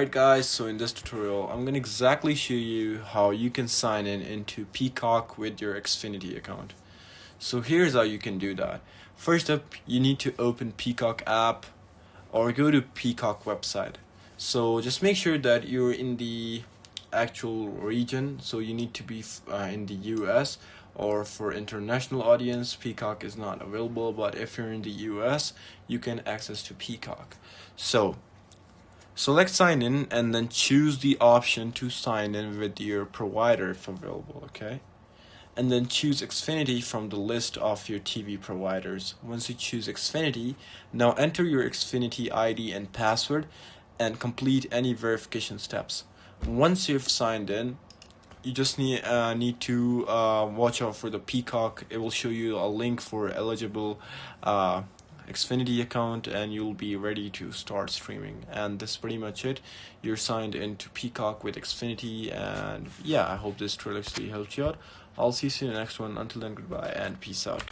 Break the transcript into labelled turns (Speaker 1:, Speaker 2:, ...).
Speaker 1: Alright guys, so in this tutorial I'm gonna exactly show you how you can sign in into Peacock with your Xfinity account. So here's how you can do that. First up, you need to open Peacock app or go to Peacock website. So just make sure that you're in the actual region, so you need to be in the US, or for international audience Peacock is not available, but if you're in the US you can access to Peacock. So select sign in and then choose the option to sign in with your provider if available, okay? And then choose Xfinity from the list of your TV providers. Once you choose Xfinity, now enter your Xfinity ID and password and complete any verification steps. Once you've signed in, you just need to watch out for the Peacock. It will show you a link for eligible Xfinity account and you'll be ready to start streaming. And that's pretty much it. You're signed into Peacock with Xfinity, and yeah, I hope this tutorial actually helped you out. I'll see you in the next one. Until then, goodbye and peace out.